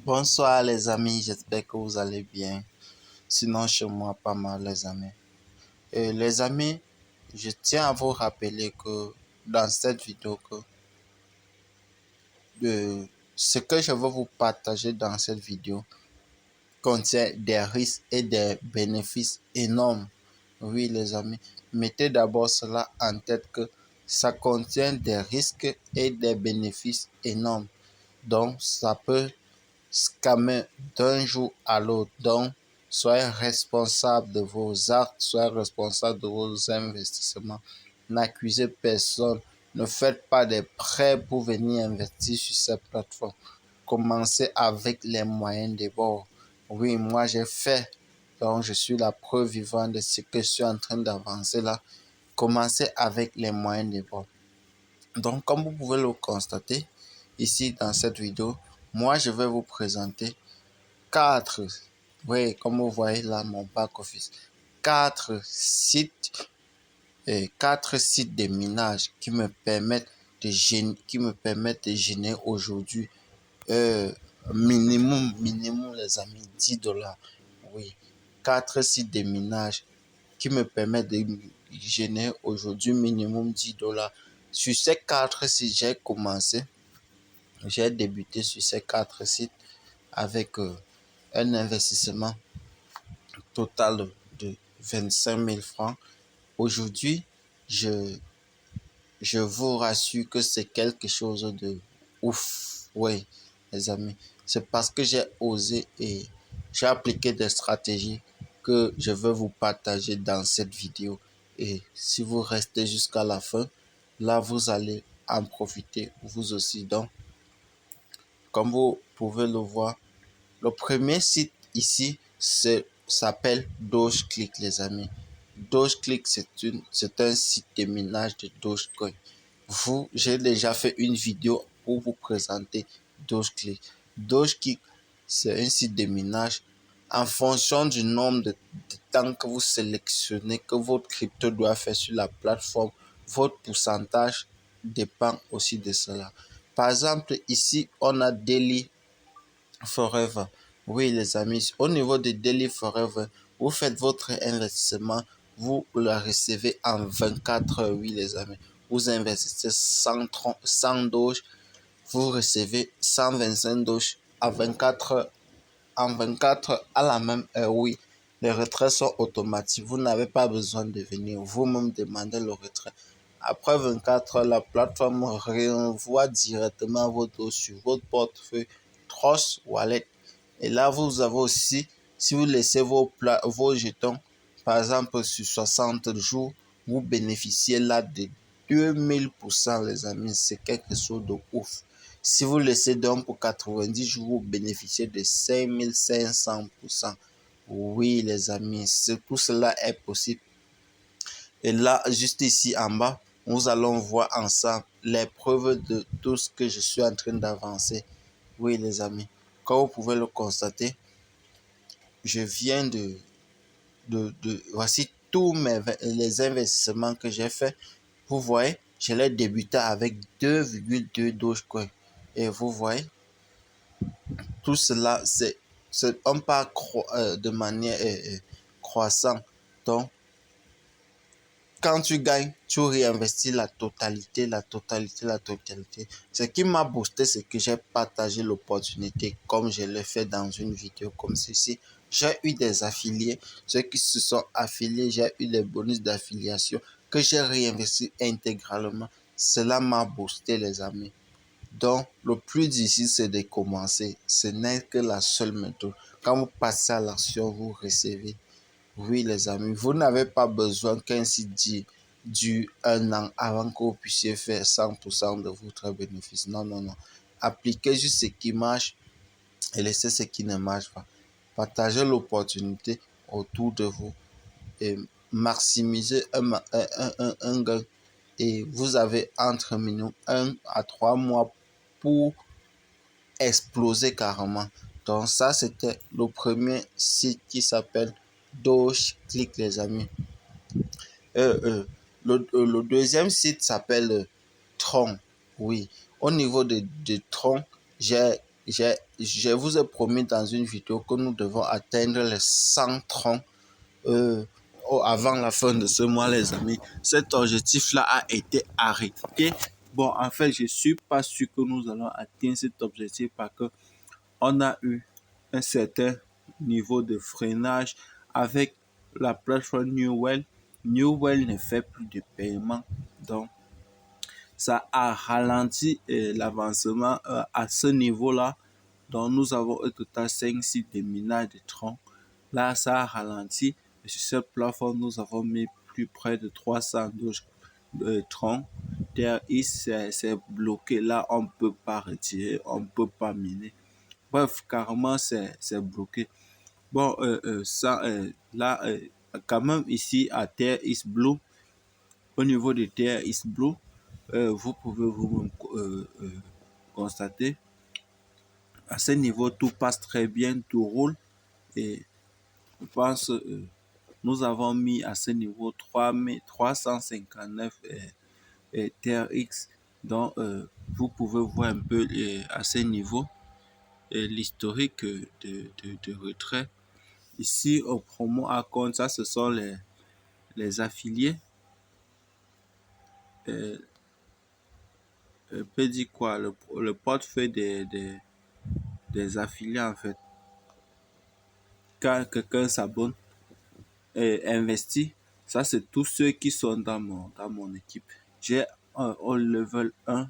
Bonsoir les amis, j'espère que vous allez bien. Sinon chez moi pas mal les amis. Et les amis, je tiens à vous rappeler que dans cette vidéo ce que je veux vous partager dans cette vidéo contient des risques et des bénéfices énormes. Oui les amis, mettez d'abord cela en tête que ça contient des risques et des bénéfices énormes. Donc ça peut scammer d'un jour à l'autre. Donc, soyez responsable de vos actes, soyez responsable de vos investissements. N'accusez personne. Ne faites pas des prêts pour venir investir sur cette plateforme. Commencez avec les moyens de bord. Oui, moi j'ai fait. Donc, je suis la preuve vivante de ce que je suis en train d'avancer là. Commencez avec les moyens de bord. Donc, comme vous pouvez le constater, ici dans cette vidéo, moi je vais vous présenter 4, oui, comme vous voyez là, mon back office, 4 sites, 4 sites de minage qui me permettent de générer aujourd'hui minimum les amis, $10. Oui, 4 sites de minage qui me permettent de générer aujourd'hui minimum $10. Sur ces 4 sites, j'ai débuté sur ces 4 sites avec un investissement total de 25 000 francs. Aujourd'hui, je vous rassure que c'est quelque chose de ouf. Oui, les amis. C'est parce que j'ai osé et j'ai appliqué des stratégies que je veux vous partager dans cette vidéo. Et si vous restez jusqu'à la fin, là, vous allez en profiter vous aussi. Donc, comme vous pouvez le voir, le premier site ici s'appelle Dogecoin, les amis. Dogecoin, c'est un site de minage de Dogecoin. J'ai déjà fait une vidéo pour vous présenter Dogecoin. Dogecoin, c'est un site de minage. En fonction du nombre de temps que vous sélectionnez que votre crypto doit faire sur la plateforme, votre pourcentage dépend aussi de cela. Par exemple, ici, on a Daily Forever. Oui, les amis, au niveau de Daily Forever, vous faites votre investissement, vous le recevez en 24 heures. Oui, les amis, vous investissez 100 doges, vous recevez 125 doges à 24 heures. En 24 heures, à la même heure, oui, les retraits sont automatiques. Vous n'avez pas besoin de venir vous-même demander le retrait. Après 24 heures, la plateforme renvoie directement vos dossiers sur votre portefeuille Trust Wallet. Et là, vous avez aussi, si vous laissez vos jetons, par exemple, sur 60 jours, vous bénéficiez là de 2000%, les amis. C'est quelque chose de ouf. Si vous laissez donc pour 90 jours, vous bénéficiez de 5500%. Oui, les amis, tout cela est possible. Et là, juste ici en bas, nous allons voir ensemble les preuves de tout ce que je suis en train d'avancer. Oui, les amis, comme vous pouvez le constater, je viens voici tous les investissements que j'ai fait. Vous voyez, je l'ai débuté avec 2,2 Dogecoin. Et vous voyez, tout cela, on part de manière croissante. Donc, quand tu gagnes, tu réinvestis la totalité. Ce qui m'a boosté, c'est que j'ai partagé l'opportunité comme je l'ai fait dans une vidéo comme ceci. J'ai eu des affiliés, ceux qui se sont affiliés, j'ai eu des bonus d'affiliation que j'ai réinvesti intégralement. Cela m'a boosté, les amis. Donc, le plus difficile, c'est de commencer. Ce n'est que la seule méthode. Quand vous passez à l'action, vous recevez. Oui, les amis, vous n'avez pas besoin qu'un site dure un an avant que vous puissiez faire 100% de votre bénéfice. Non, non, non. Appliquez juste ce qui marche et laissez ce qui ne marche pas. Partagez l'opportunité autour de vous et maximisez un gain. Et vous avez entre minimum 1 à 3 mois pour exploser carrément. Donc ça, c'était le premier site qui s'appelle Dogecoin, les amis. Le deuxième site s'appelle Tron. Oui, au niveau de Tron, j'ai je vous ai promis dans une vidéo que nous devons atteindre les 100 troncs avant la fin de ce mois, les amis. Cet objectif-là a été arrêté. Bon, en fait, je ne suis pas sûr que nous allons atteindre cet objectif parce que on a eu un certain niveau de freinage avec la plateforme Newell. Newell ne fait plus de paiement, donc ça a ralenti l'avancement à ce niveau-là. Donc nous avons au total 5 sites de minage de troncs. Là, ça a ralenti. Et sur cette plateforme, nous avons mis plus près de 312 troncs. TRX, c'est bloqué. Là, on ne peut pas retirer, on ne peut pas miner. Bref, carrément, c'est bloqué. Bon, là, quand même, ici, à TRX Blue, au niveau de TRX Blue, vous pouvez vous constater, à ce niveau, tout passe très bien, tout roule. Et je pense nous avons mis à ce niveau 359 TRX. Donc, vous pouvez voir un peu à ce niveau l'historique de retrait. Ici, au promo à compte, ça, ce sont les affiliés. Peut dire quoi? Le portefeuille des affiliés, en fait. Quand quelqu'un s'abonne et investit, ça, c'est tous ceux qui sont dans mon équipe. J'ai au level 1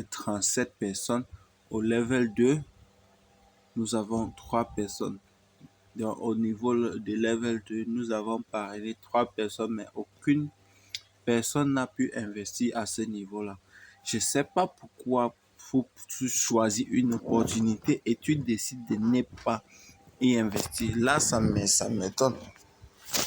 37 personnes. Au level 2, nous avons 3 personnes. Donc, au niveau de level 2, nous avons parlé 3 personnes, mais aucune personne n'a pu investir à ce niveau-là. Je ne sais pas pourquoi tu choisis une opportunité et tu décides de ne pas y investir. Là, ça m'étonne.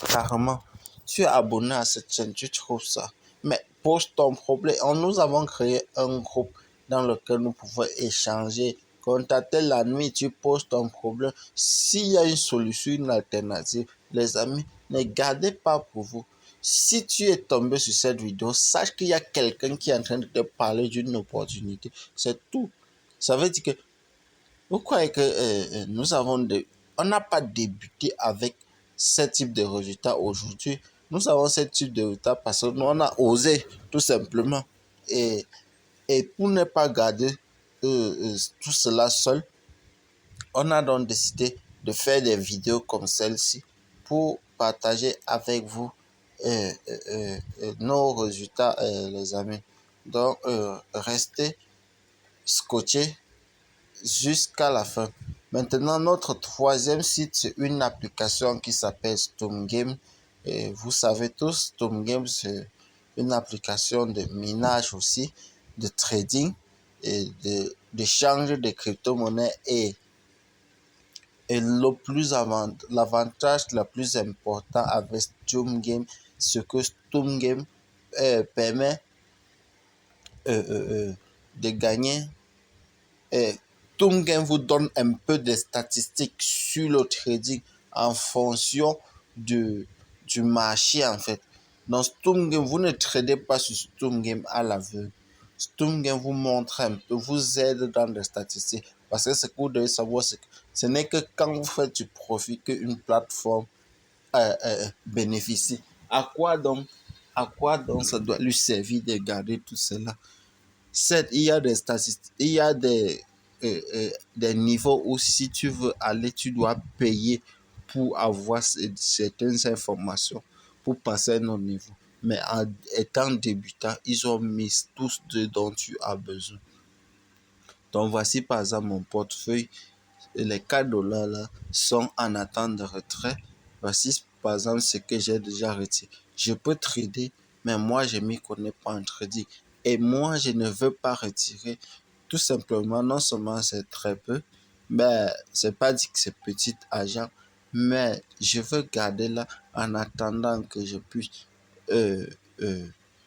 Carrément. Tu es abonné à cette chaîne, tu trouves ça. Mais pose ton problème. Nous avons créé un groupe dans lequel nous pouvons échanger. Quand t'appelles la nuit, tu poses ton problème. S'il y a une solution, une alternative, les amis, ne gardez pas pour vous. Si tu es tombé sur cette vidéo, sache qu'il y a quelqu'un qui est en train de te parler d'une opportunité. C'est tout. Ça veut dire que vous croyez que on n'a pas débuté avec ce type de résultat aujourd'hui. Nous avons ce type de résultat parce qu'on a osé, tout simplement. Et, et pour ne pas garder tout cela seul, on a donc décidé de faire des vidéos comme celle-ci pour partager avec vous nos résultats, les amis. Donc, restez scotchés jusqu'à la fin. Maintenant, notre troisième site, c'est une application qui s'appelle StormGame. Et vous savez tous, StormGame, c'est une application de minage aussi, de trading et d'échange de crypto-monnaies. Et l'avantage le plus important avec StormGame, c'est que StormGame permet de gagner. Tungen vous donne un peu de statistiques sur le trading en fonction du marché, en fait. Dans Stumgame, vous ne tradez pas sur Stumgame à l'aveugle. Stumgame vous montre un peu, vous aide dans les statistiques. Parce que ce que vous devez savoir, c'est que ce n'est que quand vous faites du profit qu'une plateforme bénéficie. À quoi donc ça doit lui servir de garder tout cela? Certes, il y a des statistiques, il y a des niveaux où si tu veux aller, tu dois payer pour avoir certaines informations, pour passer à un autre niveau. Mais en étant débutant, ils ont mis tout ce dont tu as besoin. Donc voici par exemple mon portefeuille. Les 4 dollars là sont en attente de retrait. Voici par exemple ce que j'ai déjà retiré. Je peux trader, mais moi je ne m'y connais pas en trading. Et moi je ne veux pas retirer. Tout simplement, non seulement c'est très peu, mais c'est pas dit que c'est petit argent, mais je veux garder là en attendant que je puisse euh, euh,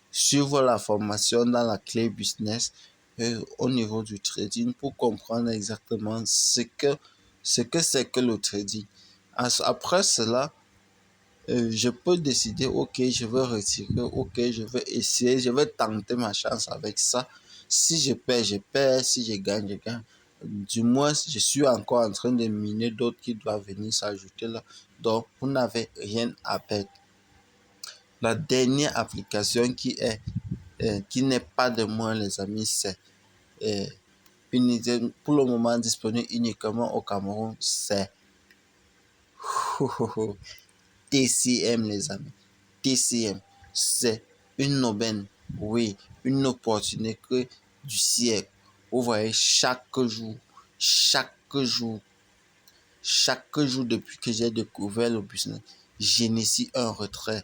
suivre la formation dans la clé business au niveau du trading pour comprendre exactement ce que c'est que le trading. Après cela, je peux décider, ok, je veux retirer, ok, je vais essayer, je vais tenter ma chance avec ça. Si je perds, je perds. Si je gagne, je gagne. Du moins, je suis encore en train de miner d'autres qui doivent venir s'ajouter là. Donc, vous n'avez rien à perdre. La dernière application qui n'est pas de moi, les amis, c'est pour le moment disponible uniquement au Cameroun, c'est TCM, les amis. TCM, c'est une aubaine, oui, une opportunité du siècle. Vous voyez, chaque jour, chaque jour depuis que j'ai découvert le business, j'initie un retrait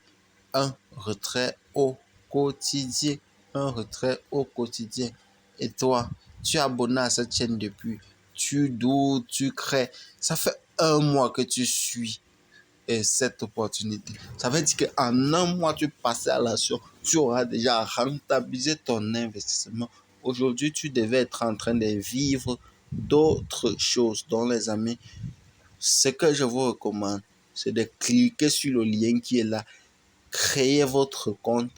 au quotidien, un retrait au quotidien. Et toi, tu es abonné à cette chaîne depuis, tu doutes, tu crées. Ça fait un mois que tu suis cette opportunité. Ça veut dire qu'en un mois, tu passes à l'action, tu auras déjà rentabilisé ton investissement. Aujourd'hui, tu devais être en train de vivre d'autres choses. Donc, les amis, ce que je vous recommande, c'est de cliquer sur le lien qui est là, créer votre compte,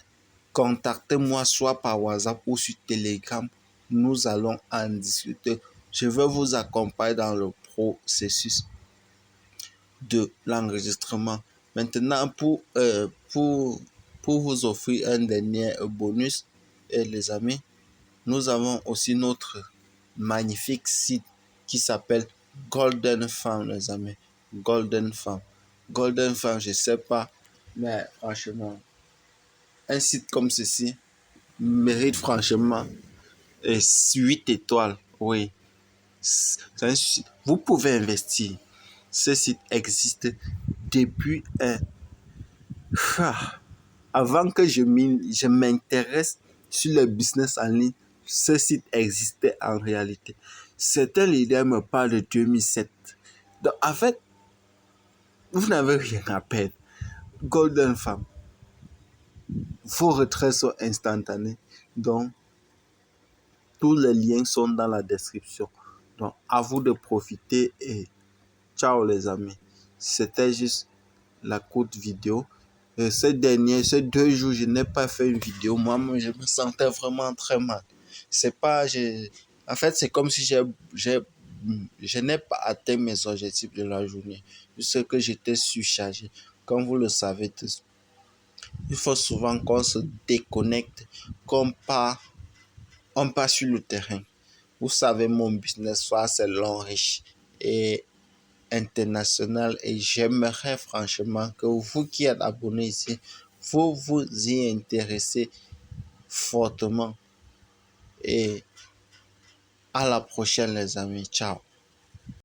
contactez-moi soit par WhatsApp ou sur Telegram. Nous allons en discuter. Je vais vous accompagner dans le processus de l'enregistrement. Maintenant, pour vous offrir un dernier bonus, les amis, nous avons aussi notre magnifique site qui s'appelle Golden Farm, les amis. Golden Farm. Golden Farm, je sais pas, mais franchement, un site comme ceci mérite franchement 8 étoiles. Oui, vous pouvez investir. Ce site existe depuis avant que je m'intéresse sur le business en ligne. Ce site existait en réalité. Certains leaders me parlent de 2007. Donc, en fait, vous n'avez rien à perdre. Golden Farm, vos retraits sont instantanés. Donc, tous les liens sont dans la description. Donc, à vous de profiter et ciao les amis. C'était juste la courte vidéo. Ces 2 jours, je n'ai pas fait une vidéo. Moi, je me sentais vraiment très mal. C'est pas, en fait, c'est comme si je n'ai pas atteint mes objectifs de la journée. Juste que j'étais surchargé. Comme vous le savez tous, il faut souvent qu'on se déconnecte, on part sur le terrain. Vous savez, mon business, soit c'est long, riche et international, et j'aimerais franchement que vous qui êtes abonnés ici, vous vous y intéressez fortement. Et à la prochaine les amis. Ciao.